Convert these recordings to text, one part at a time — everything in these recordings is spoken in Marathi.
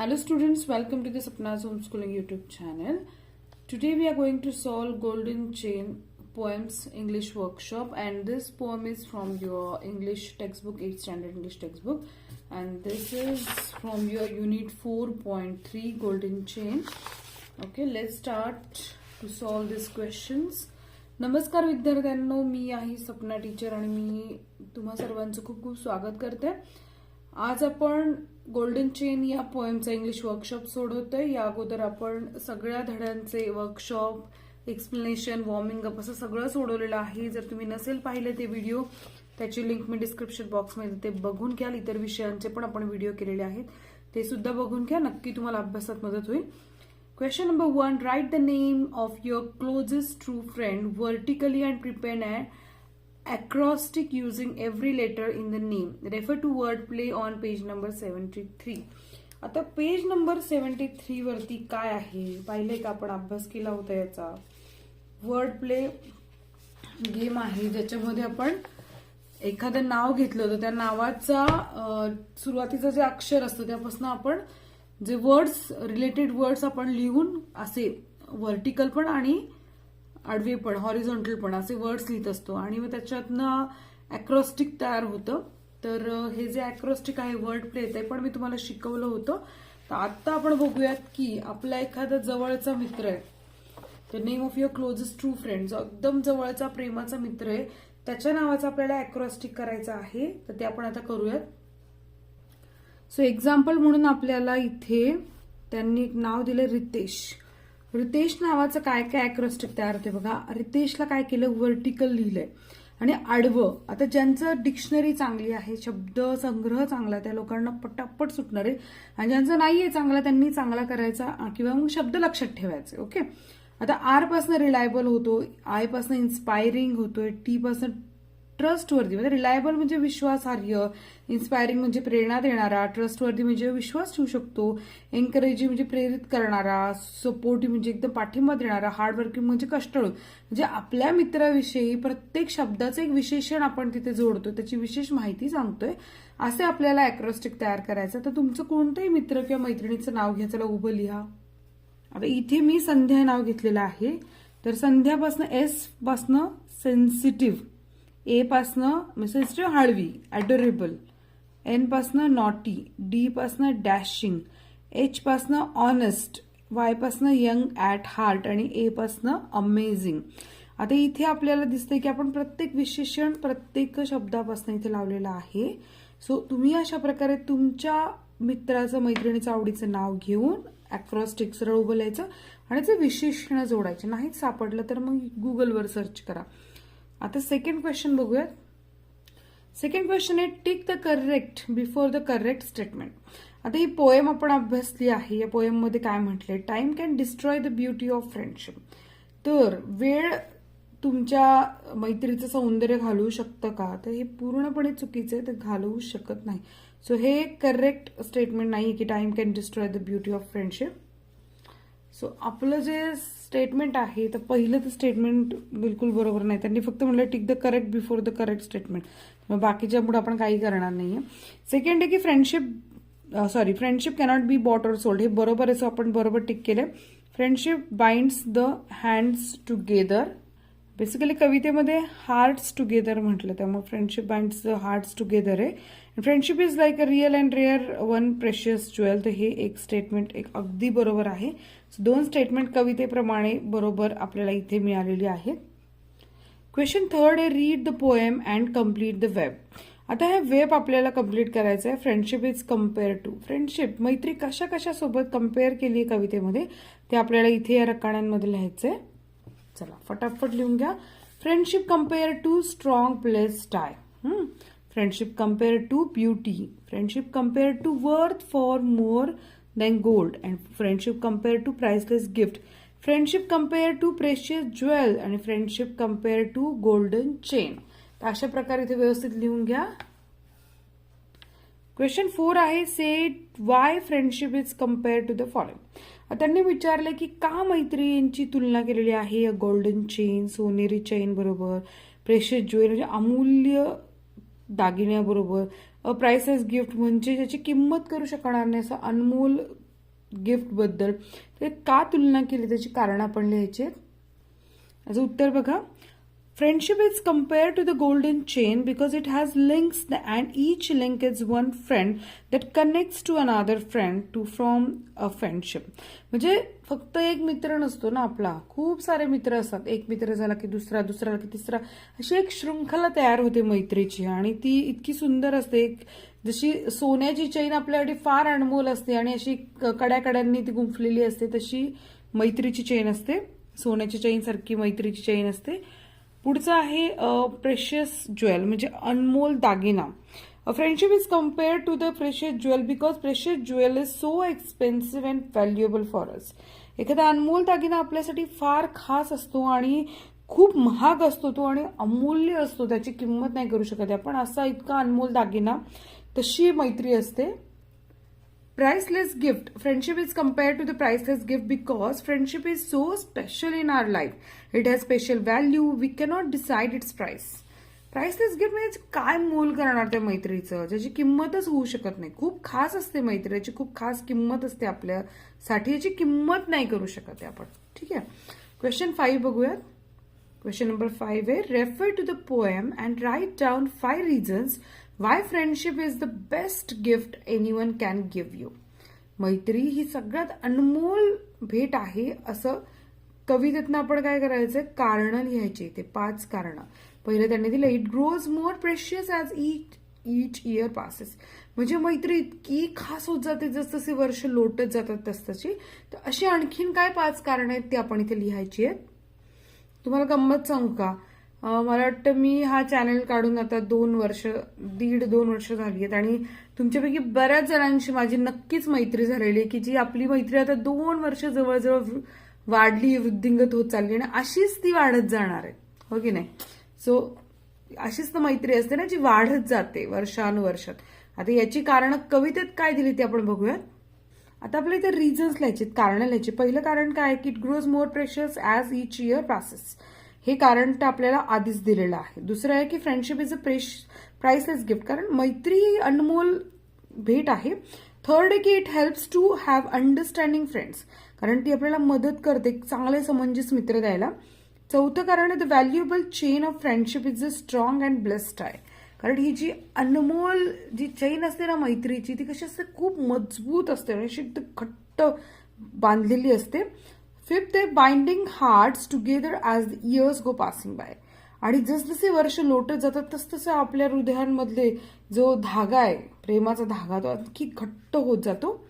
Hello students, welcome to the Sapna's Homeschooling YouTube channel. Today we are going to solve Golden Chain Poems English Workshop, and this poem is from your English textbook, 8th standard English textbook, and this is from your unit 4.3 Golden Chain. Okay, let's start to solve these questions. नमस्कार विद्यार्थ्यांनो, मी आहे सपना टीचर आणि मी तुम्हा सर्वांचं खूप खूप स्वागत करते. आज आपण गोल्डन चेन या पोएमचा इंग्लिश वर्कशॉप सोडवतोय. या अगोदर आपण सगळ्या धड्यांचे वर्कशॉप, एक्सप्लेनेशन, वॉर्मिंग अप असं सगळं सोडवलेलं आहे. जर तुम्ही नसेल पाहिले ते व्हिडिओ, त्याची लिंक मी डिस्क्रिप्शन बॉक्समध्ये ते बघून घ्या. इतर विषयांचे पण आपण व्हिडिओ केलेले आहेत, ते सुद्धा बघून घ्या. नक्की तुम्हाला अभ्यासात मदत होईल. Question number 1. Write the name of your closest true friend vertically and prepare an acrostic using every letter in the name. Refer to wordplay on page number 73. आता पेज नंबर 73 वरती काय आहे पाहिले का? आपण अभ्यास केला होता याचा. वर्ड प्ले गेम आहे ज्याच्यामध्ये आपण एखादं नाव घेतलं होतं, त्या नावाचा सुरुवातीचं जे अक्षर असतं त्यापासून आपण जे वर्ड्स, रिलेटेड वर्ड्स आपण लिहून असे व्हर्टिकल पण आणि आडवे पण, हॉरिझॉन्टल पण असे वर्ड्स लिहित असतो आणि मग त्याच्यातनं अॅक्रॉस्टिक तयार होतं. तर हे जे अॅक्रॉस्टिक आहे, वर्ड प्ले, ते पण मी तुम्हाला शिकवलं होतं. तर आता आपण बघूयात की आपला एखादा जवळचा मित्र आहे, the name of your closest true friend, जो एकदम जवळचा प्रेमाचा मित्र आहे, त्याच्या नावाचा आपल्याला अॅक्रॉस्टिक करायचं आहे. तर ते आपण आता करूयात. सो एक्झाम्पल म्हणून आपल्याला इथे त्यांनी एक नाव दिलं, रितेश. रितेश नावाचं काय काय अॅक्रॉस्टिक तयार होते बघा. रितेशला काय केलं, व्हर्टिकल लिहिलंय आणि आडवं. आता ज्यांचं डिक्शनरी चांगली आहे, शब्द संग्रह चांगला, त्या लोकांना पटापट सुटणार आहे. आणि ज्यांचं नाहीये चांगला, त्यांनी चांगला करायचा किंवा मग शब्द लक्षात ठेवायचे. ओके, आता आर पासून रिलायबल होतो, आय पासून इन्स्पायरिंग होतोय, टी पासून ट्रस्टवर्दी, म्हणजे रिलायबल म्हणजे विश्वासार्ह, इन्स्पायरिंग म्हणजे प्रेरणा देणारा, ट्रस्टवर्दी म्हणजे विश्वास ठेवू शकतो, एनकरेजिंग म्हणजे प्रेरित करणारा, सपोर्टिव्ह म्हणजे एकदम पाठिंबा देणारा, हार्डवर्किंग म्हणजे कष्टाळू. म्हणजे आपल्या मित्राविषयी प्रत्येक शब्दाचं एक विशेषण आपण तिथे जोडतो, त्याची विशेष माहिती सांगतोय. असे आपल्याला अॅक्रॉस्टिक तयार करायचं. तर तुमचं कोणतंही मित्र किंवा मैत्रिणीचं नाव घ्या, चला उभं लिहा. आता इथे मी संध्या नाव घेतलेलं आहे. तर संध्यापासनं एस पासनं सेन्सिटिव्ह, ए पासनं सेन्सिटिव्ह हळवी, अडोरेबल, एन पासनं नॉटी, डी पासनं डॅशिंग, एच पासनं ऑनेस्ट, वाय पासनं यंग ॲट हार्ट आणि ए पासनं अमेझिंग. आता इथे आपल्याला दिसतंय की आपण प्रत्येक विशेषण प्रत्येक शब्दापासून इथे लावलेलं आहे. सो तुम्ही अशा प्रकारे तुमच्या मित्राचं, मैत्रिणीचं, आवडीचं नाव घेऊन अॅक्रॉस्टिक सरळ उभं लिहायचं आणि ते विशेषण जोडायचे. नाहीच सापडलं तर मग गुगलवर सर्च करा. आता सेकंड क्वेश्चन बघूयात. सेकंड क्वेश्चन आहे, tick the correct before the correct statement. आता ही पोएम आपण अभ्यासली आहे. या पोएम मध्ये काय म्हटलंय, time can destroy the beauty of friendship. तर वेळ तुमच्या मैत्रीचं सौंदर्य घालवू शकतं का? तर हे पूर्णपणे चुकीचं आहे, ते घालवू शकत नाही. सो हे करेक्ट स्टेटमेंट नाही की time can destroy the beauty of friendship. So आपलं जे स्टेटमेंट आहे, तर पहिलं तर स्टेटमेंट बिलकुल बरोबर नाही. त्यांनी फक्त म्हटलं tick the correct before the correct statement. मग बाकीच्या पुढे आपण काही करणार नाहीये. सेकंड आहे की friendship cannot be bought or sold. हे बरोबर आहे, सो आपण बरोबर टिक केलं. Friendship binds the hands together. Basically कवितेमध्ये हार्ट्स टुगेदर म्हटलं, त्यामुळे friendship binds the hearts together आहे. Friendship is like a real and rare one precious jewel. तर हे एक स्टेटमेंट एक अगदी बरोबर आहे. दोन स्टेटमेंट कवितेप्रमाणे बरोबर आपल्याला इथे मिळालेली आहेत. क्वेश्चन थर्ड आहे, read the poem and complete the web. आता हे वेब आपल्याला कम्प्लीट करायचं आहे. Friendship is compare to. Friendship, मैत्री कशा कशासोबत कम्पेअर केली कवितेमध्ये, ते आपल्याला इथे या रकान्यांमध्ये लिहायचंय. चला फटाफट लिहून घ्या. Friendship compare to strong place tie. Friendship compare to beauty. Friendship compare to worth for more than gold, and friendship compared to priceless gift. Friendship compared to precious jewel and friendship compared to golden chain. तर अशा प्रकारे इथे व्यवस्थित लिहून घ्या. क्वेश्चन 4 आहे, say why friendship is compare to the following. त्यांनी विचारलं की का मैत्रिणींची तुलना केलेली आहे गोल्डन चेन, सोनेरी चेन बरोबर, प्रेशियस ज्वेल म्हणजे अमूल्य दागिन्याबरोबर, अ प्राइसलेस गिफ्ट म्हणजे ज्याची किंमत करू शकणार नाही असं अनमोल गिफ्टबद्दल ते का तुलना केली त्याची कारण आपण लिहायची आहेत. याचं उत्तर बघा. Friendship is compared to the golden chain because it has links and each link is one friend that connects to another friend to form a friendship. म्हणजे फक्त एक मित्र नसतो ना आपला, खूप सारे मित्र असतात. एक मित्र झाला की दुसरा, दुसरा की तिसरा, अशी एक शृंखला तयार होते मैत्रीची आणि ती इतकी सुंदर असते. जशी सोन्याची चैन आपल्यासाठी फार अनमोल असते आणि अशी कड्याकड्यांनी ती गुंफलेली असते, तशी मैत्रीची चेन असते. सोन्याची चेन सारखी मैत्रीची चेन असते. पुढचं आहे प्रेशियस ज्वेल म्हणजे अनमोल दागिना. A friendship is compared to the precious jewel because precious jewel is so expensive and valuable for us. एखादा अनमोल दागिना आपल्यासाठी फार खास असतो आणि खूप महाग असतो तो आणि अमूल्य असतो, त्याची किंमत नाही करू शकत आपण. असा इतका अनमोल दागिना, तशी मैत्री असते. Priceless gift. Friendship is compared to the priceless gift because friendship is so special in our life. It has special value. We cannot decide its price. Priceless gift म्हणजे काय मोल करणार त्या मैत्रीचं, ज्याची किंमतच होऊ शकत नाही. खूप खास असते मैत्रीची, खूप खास किंमत असते आपल्यासाठी, याची किंमत नाही करू शकत आपण. ठीक आहे. क्वेश्चन 5 बघूयात. क्वेश्चन नंबर 5 आहे, refer to the poem and write down 5 reasons why friendship is the best gift anyone can give you. मैत्री ही सगळ्यात अनमोल भेट आहे असं कवितेतनं आपण काय करायचं, कारण लिहायची. ते 5 कारणं. पहिलं त्यांनी दिलं, it grows more precious as each year passes. म्हणजे मैत्री इतकी खास होत जाते जसजसे वर्ष लोटत जातात तसतशी. तर अशी आणखीन काय 5 कारणं आहेत ते आपण इथे लिहायची आहेत. तुम्हाला गंमत सांगू का, मला वाटतं मी हा चॅनल काढून आता 2 वर्ष, 1.5-2 वर्ष झाली आहेत आणि तुमच्यापैकी बऱ्याच जणांशी माझी नक्कीच मैत्री झालेली आहे की जी आपली मैत्री आता 2 वर्ष जवळजवळ वाढली, वृद्धिंगत होत चालली आणि अशीच ती वाढत जाणार आहे, हो की नाही. सो अशीच तर मैत्री असते ना जी वाढत जाते वर्षानुवर्षात. आता याची कारणं कवितेत काय दिली ती आपण बघूयात. आता आपल्या इथे रिझन्स लिहायचे, कारणं लिहायची. पहिलं कारण काय, की it grows more precious as each year passes. हे कारण तर आपल्याला आधीच दिलेलं आहे. दुसरं आहे की friendship is a priceless gift, कारण मैत्री ही अनमोल भेट आहे. थर्ड आहे की it helps to have understanding friends, कारण ती आपल्याला मदत करते चांगले समंजस मित्र द्यायला. चौथं कारण आहे the valuable chain of friendship is a strong and blessed आहे, कारण ही जी अनमोल जी चेन असते ना मैत्रीची, ती कशी असते, खूप मजबूत असते आणि अशी घट्ट बांधलेली असते. फिफ्थ आहे binding hearts together as the years go passing by, आणि जसजसे वर्ष लोटत जातात तसतसं आपल्या हृदयांमधले जो धागा आहे, प्रेमाचा धागा, तो आणखी घट्ट होत जातो.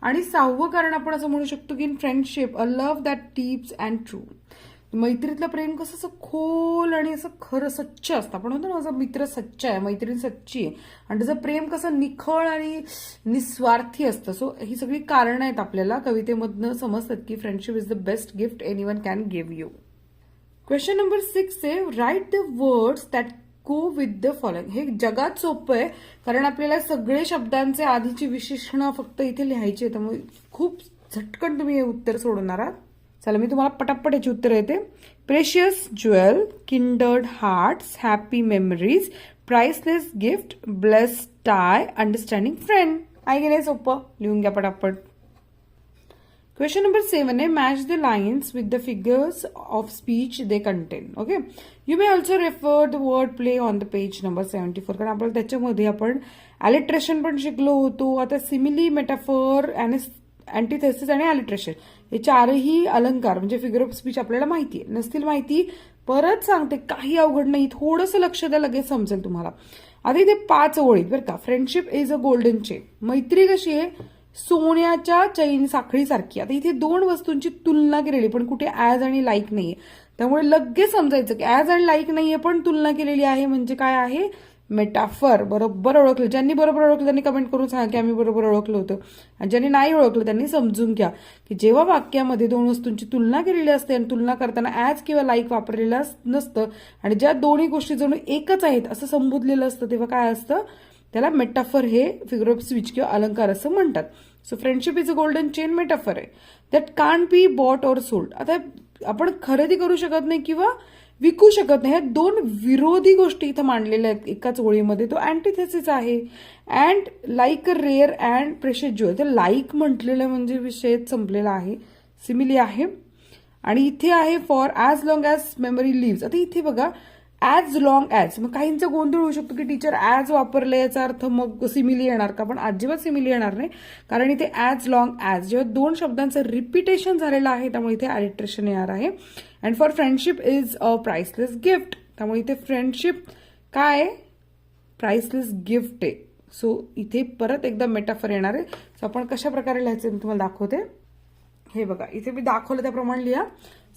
आणि 6वं कारण आपण असं म्हणू शकतो की in friendship a love that deeps and true. मैत्रीतलं प्रेम कसं असं खोल आणि असं खरं सच्च असतं. आपण म्हणतो ना माझा मित्र सच्चा आहे, मैत्रीण सच्ची आहे, आणि त्याचं प्रेम कसं निखळ आणि निस्वार्थी असतं. सो ही सगळी कारणं आहेत आपल्याला कवितेमधनं समजतात की friendship is the best gift anyone can give you. Question number 6 आहे, write the words that go with the following. हे जगात सोपं आहे कारण आपल्याला सगळे शब्दांचे आधीची विशेषणं फक्त इथे लिहायची आहे, त्यामुळे खूप झटकन तुम्ही हे उत्तर सोडवणार आहात. चला मी तुम्हाला पटापट याची उत्तर येते. Precious jewel, kindred hearts, happy memories, priceless gift, blessed tie, understanding friend. आहे की नाही सोपं, लिहून घ्या पटापट. क्वेश्चन नंबर 7 आहे, match the lines with the figures of speech they contain. Okay, you may also refer the word play on the page number 74, कारण आपल्याला त्याच्यामध्ये आपण ॲलिट्रेशन पण शिकलो होतो. आता सिमिली, मेटाफोर, अँटिथेसिस आणि ॲलिट्रेशन हे 4ही अलंकार म्हणजे फिगर ऑफ स्पीच आपल्याला माहिती आहे. नसतील माहिती परत सांगते, काही अवघड नाही, थोडंसं लक्ष द्या, लगेच समजेल तुम्हाला. आता इथे 5 ओळीत बरं का. Friendship is a golden chain. मैत्री कशी आहे, सोन्याच्या चैन साखळीसारखी. आता इथे 2 वस्तूंची तुलना केलेली पण कुठे ॲज आणि लाईक नाहीये, त्यामुळे लगेच समजायचं की ॲज आणि लाईक नाहीये पण तुलना केलेली आहे म्हणजे काय आहे, मेटाफर. बरोबर ओळखलं. ज्यांनी बरोबर ओळखलं त्यांनी कमेंट करून सांगा की आम्ही बरोबर ओळखलं होतं, आणि ज्यांनी नाही ओळखलं त्यांनी समजून घ्या की जेव्हा वाक्यामध्ये 2 वस्तूंची तुलना केलेली असते आणि तुलना करताना ॲज किंवा लाईक वापरलेलं नसतं आणि ज्या दोन्ही गोष्टी जणू एकच आहेत असं संबोधलेलं असतं तेव्हा काय असतं, त्याला मेटाफर हे फिगर ऑफ स्पीच किंवा अलंकार असं म्हणतात. So friendship is a golden chain metaphor आहे that can't be bought or sold. आता आपण खरेदी करू शकत नाही किंवा विकू शकत नाही. ह्या दोन विरोधी गोष्टी इथं मांडलेल्या आहेत एकाच ओळीमध्ये. तो अँटिथेसिस आहे. And like a rare and precious jewel. तर लाईक म्हटलेलं म्हणजे विषय संपलेला आहे. सिमिली आहे. आणि इथे आहे for as long as memory lives. आता इथे बघा ॲज लॉंग ॲज, मग काहींचा गोंधळ होऊ शकतो की टीचर ॲज वापरले याचा अर्थ मग सिमिली येणार का, पण अजिबात सिमिली येणार नाही. कारण इथे ॲज लॉंग ॲज जेव्हा दोन शब्दांचं रिपिटेशन झालेलं आहे त्यामुळे इथे ॲलिट्रेशन येणार आहे. And for friendship is a priceless gift. त्यामुळे इथे फ्रेंडशिप काय प्राइसलेस गिफ्ट आहे. सो इथे परत एकदा मेटाफर येणार आहे. सो आपण कशा प्रकारे लिहायचं मी तुम्हाला दाखवते. हे बघा इथे मी दाखवलं त्याप्रमाणे लिहा.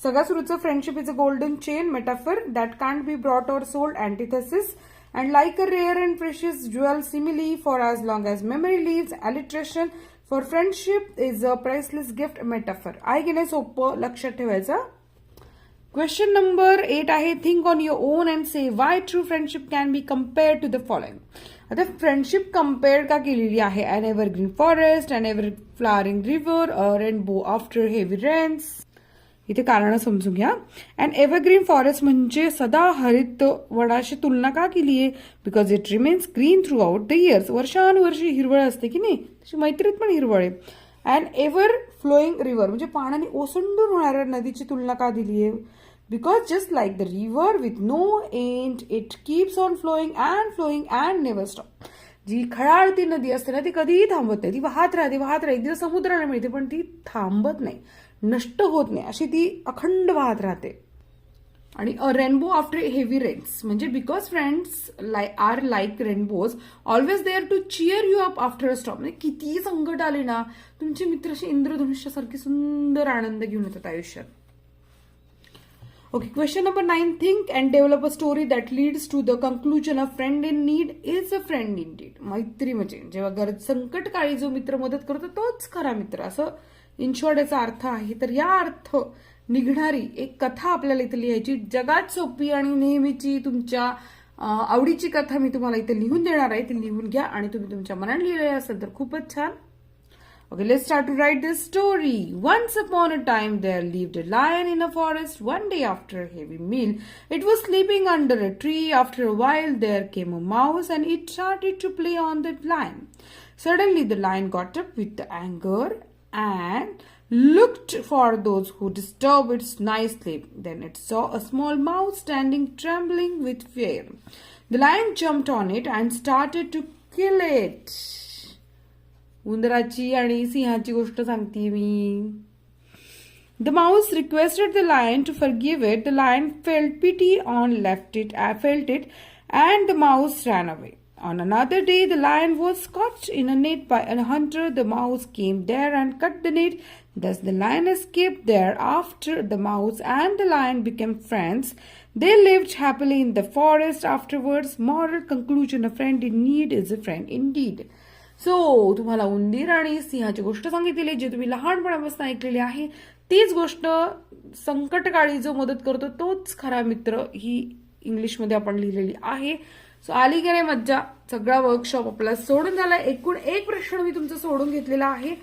सगळ्यात सुरूचं friendship is a golden chain metaphor that can't be brought or sold antithesis. And like a rare and precious jewel simile for as long as memory lives alliteration. For friendship is a priceless gift metaphor. आहे की नाही सोपं, लक्षात ठेवायचं. क्वेश्चन नंबर 8 आहे think on your own and say why true friendship can be compared to the following. आता फ्रेंडशिप कम्पेअर का केलेली आहे. An evergreen forest, an ever flowering river, a rainbow after heavy rains. इथे कारण समजून घ्या. अँड एव्हरग्रीन फॉरेस्ट म्हणजे सदा हरित वनाशी तुलना का केली आहे. Because it remains green throughout the years. वर्षानुवर्षी हिरवळ असते की नाही, तशी मैत्रीत पण हिरवळ आहे. अँड एव्हर फ्लोईंग रिव्हर म्हणजे पाण्याने ओसंडून होणाऱ्या नदीची तुलना का दिली आहे. Because just like the river with no end, it keeps on flowing and never stop. जी खळाळती नदी असते ना ती कधीही थांबत नाही. ती वाहत राहते. एक दिवस समुद्राला मिळते पण ती थांबत नाही, नष्ट होत नाही, अशी ती अखंड वाहत राहते. आणि a rainbow after heavy rains म्हणजे because friends are like rainbows always there to cheer you up after a storm. म्हणजे कितीही संकट आले ना तुमचे मित्र असे इंद्रधनुष्यासारखे सुंदर आनंद घेऊन येतात आयुष्यात. Okay, question number 9. Think and develop a story that leads to the conclusion a friend in need is a friend indeed. मैत्री म्हणजे जेव्हा गरज संकट काळी जो मित्र मदत करतो तोच खरा मित्र, असं इन शॉर्ट याचा अर्थ आहे. तर या अर्थ निघणारी एक कथा आपल्याला इथे लिहायची. जगात सोपी आणि नेहमीची तुमच्या आवडीची कथा मी तुम्हाला इथे लिहून देणार आहे. ती लिहून घ्या आणि तुम्ही तुमच्या मनाने लिहिलेली असेल तर खूपच छान. Okay, let's start to write this story. Once upon a time there lived a lion in a forest. One day after a heavy meal, it was sleeping under a tree. After a while there came a mouse and it started to play on the lion. Suddenly the lion got up with anger and looked for those who disturbed its nice sleep. Then it saw a small mouse standing trembling with fear. The lion jumped on it and started to kill it. उंदराची आणि सिंहाची गोष्ट सांगते मी. The mouse requested the lion to forgive it. The lion felt pity felt it, and the mouse ran away. On another day, the lion was caught in a net by a hunter. The mouse came there and cut the net. Thus, the lion escaped there. After the mouse and the lion became friends, they lived happily in the forest afterwards. Moral conclusion: a friend in need is a friend indeed. So तुम्हाला उंदीर आणि सिंहाची गोष्ट सांगितलेली जी तुम्ही लहानपणापासून ऐकलेली आहे. तीच गोष्ट संकटकाळी जो मदत करतो तोच खरा मित्र ही इंग्लिशमध्ये आपण लिहिलेली आहे. सो आली की नाही मज्जा. सगळा वर्कशॉप आपला सोडून झाला. एकूण एक प्रश्न मी तुमचा सोडून घेतलेला आहे.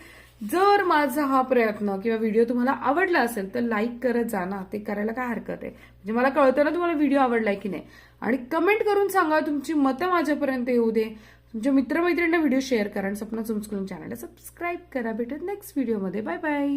जर माझा हा प्रयत्न किंवा व्हिडिओ तुम्हाला आवडला असेल तर लाईक करत जा ना. ते करायला काय हरकत आहे, म्हणजे मला कळतं ना तुम्हाला व्हिडिओ आवडलाय की नाही. आणि कमेंट करून सांगा तुमची मतं माझ्यापर्यंत येऊ दे. तुमच्या मित्रमैत्रिणींना व्हिडिओ शेअर करा आणि सपना होमस्कूलिंग चॅनलला सबस्क्राईब करा. भेटत नेक्स्ट व्हिडिओमध्ये. Bye bye.